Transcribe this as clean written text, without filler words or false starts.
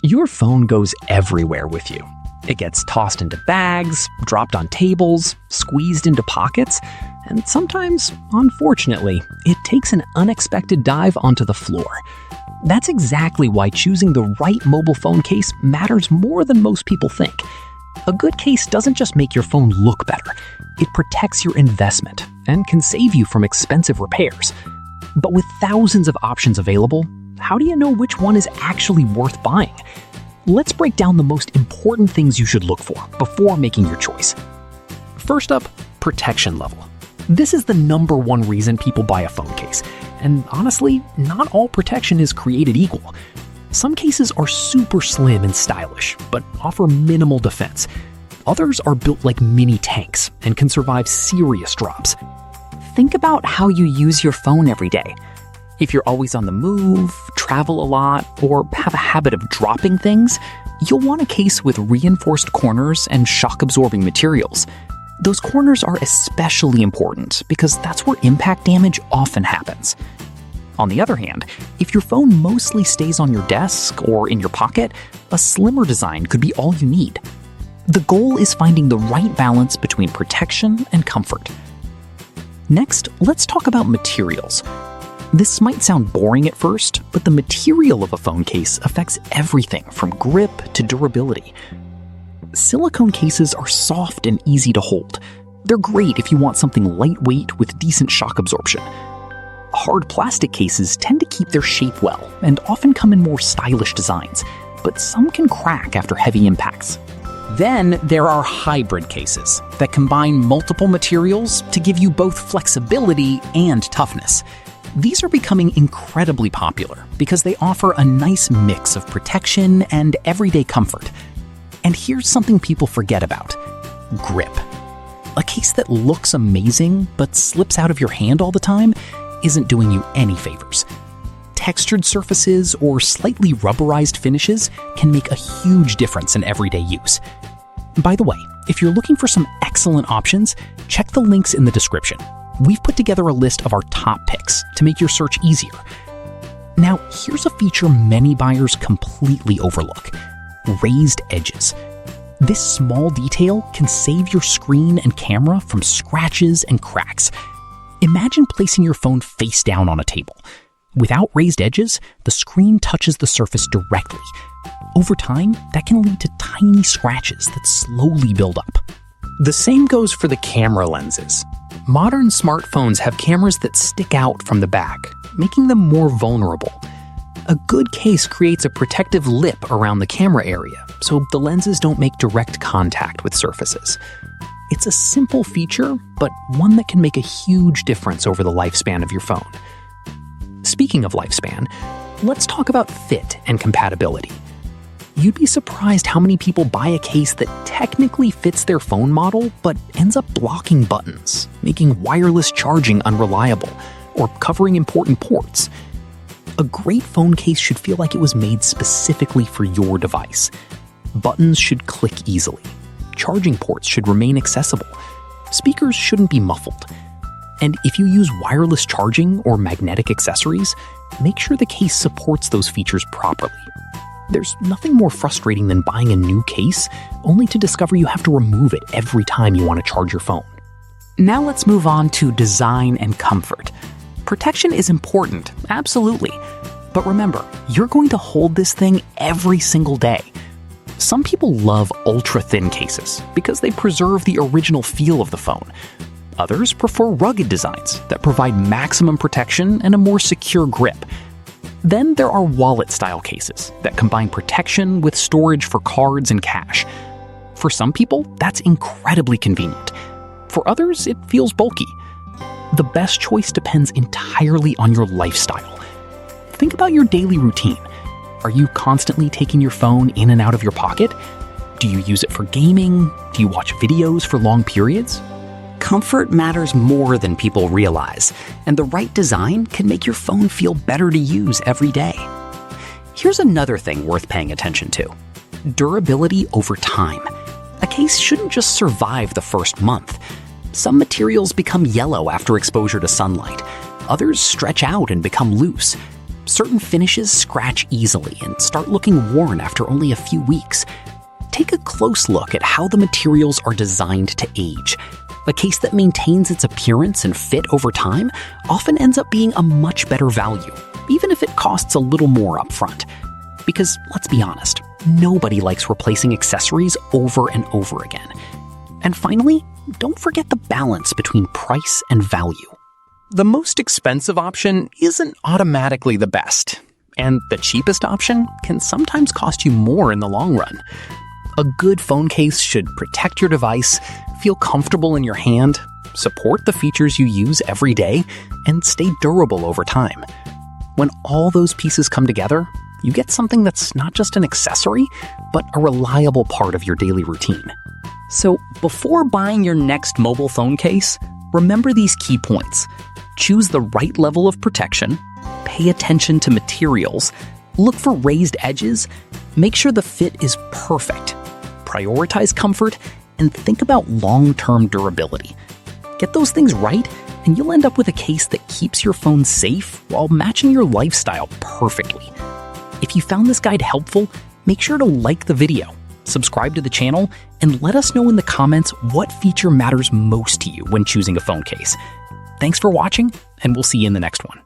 Your phone goes everywhere with you. It gets tossed into bags, dropped on tables, squeezed into pockets, and sometimes, unfortunately, it takes an unexpected dive onto the floor. That's exactly why choosing the right mobile phone case matters more than most people think. A good case doesn't just make your phone look better, it protects your investment and can save you from expensive repairs. But with thousands of options available, how do you know which one is actually worth buying? Let's break down the most important things you should look for before making your choice. First up, protection level. This is the #1 reason people buy a phone case. And honestly, not all protection is created equal. Some cases are super slim and stylish, but offer minimal defense. Others are built like mini tanks and can survive serious drops. Think about how you use your phone every day. If you're always on the move, travel a lot, or have a habit of dropping things, you'll want a case with reinforced corners and shock-absorbing materials. Those corners are especially important because that's where impact damage often happens. On the other hand, if your phone mostly stays on your desk or in your pocket, a slimmer design could be all you need. The goal is finding the right balance between protection and comfort. Next, let's talk about materials. This might sound boring at first, but the material of a phone case affects everything from grip to durability. Silicone cases are soft and easy to hold. They're great if you want something lightweight with decent shock absorption. Hard plastic cases tend to keep their shape well and often come in more stylish designs, but some can crack after heavy impacts. Then there are hybrid cases that combine multiple materials to give you both flexibility and toughness. These are becoming incredibly popular because they offer a nice mix of protection and everyday comfort. And here's something people forget about: grip. A case that looks amazing but slips out of your hand all the time isn't doing you any favors. Textured surfaces or slightly rubberized finishes can make a huge difference in everyday use. By the way, if you're looking for some excellent options, check the links in the description. We've put together a list of our top picks to make your search easier. Now, here's a feature many buyers completely overlook: raised edges. This small detail can save your screen and camera from scratches and cracks. Imagine placing your phone face down on a table. Without raised edges, the screen touches the surface directly. Over time, that can lead to tiny scratches that slowly build up. The same goes for the camera lenses. Modern smartphones have cameras that stick out from the back, making them more vulnerable. A good case creates a protective lip around the camera area, so the lenses don't make direct contact with surfaces. It's a simple feature, but one that can make a huge difference over the lifespan of your phone. Speaking of lifespan, let's talk about fit and compatibility. You'd be surprised how many people buy a case that technically fits their phone model but ends up blocking buttons, making wireless charging unreliable, or covering important ports. A great phone case should feel like it was made specifically for your device. Buttons should click easily. Charging ports should remain accessible. Speakers shouldn't be muffled. And if you use wireless charging or magnetic accessories, make sure the case supports those features properly. There's nothing more frustrating than buying a new case only to discover you have to remove it every time you want to charge your phone. Now let's move on to design and comfort. Protection is important, absolutely. But remember, you're going to hold this thing every single day. Some people love ultra-thin cases because they preserve the original feel of the phone. Others prefer rugged designs that provide maximum protection and a more secure grip. Then there are wallet-style cases that combine protection with storage for cards and cash. For some people, that's incredibly convenient. For others, it feels bulky. The best choice depends entirely on your lifestyle. Think about your daily routine. Are you constantly taking your phone in and out of your pocket? Do you use it for gaming? Do you watch videos for long periods? Comfort matters more than people realize, and the right design can make your phone feel better to use every day. Here's another thing worth paying attention to: durability over time. A case shouldn't just survive the first month. Some materials become yellow after exposure to sunlight. Others stretch out and become loose. Certain finishes scratch easily and start looking worn after only a few weeks. Take a close look at how the materials are designed to age. A case that maintains its appearance and fit over time often ends up being a much better value, even if it costs a little more upfront. Because let's be honest, nobody likes replacing accessories over and over again. And finally, don't forget the balance between price and value. The most expensive option isn't automatically the best, and the cheapest option can sometimes cost you more in the long run. A good phone case should protect your device, feel comfortable in your hand, support the features you use every day, and stay durable over time. When all those pieces come together, you get something that's not just an accessory, but a reliable part of your daily routine. So before buying your next mobile phone case, remember these key points. Choose the right level of protection, pay attention to materials, look for raised edges, make sure the fit is perfect, prioritize comfort, and think about long-term durability. Get those things right, and you'll end up with a case that keeps your phone safe while matching your lifestyle perfectly. If you found this guide helpful, make sure to like the video, subscribe to the channel, and let us know in the comments what feature matters most to you when choosing a phone case. Thanks for watching, and we'll see you in the next one.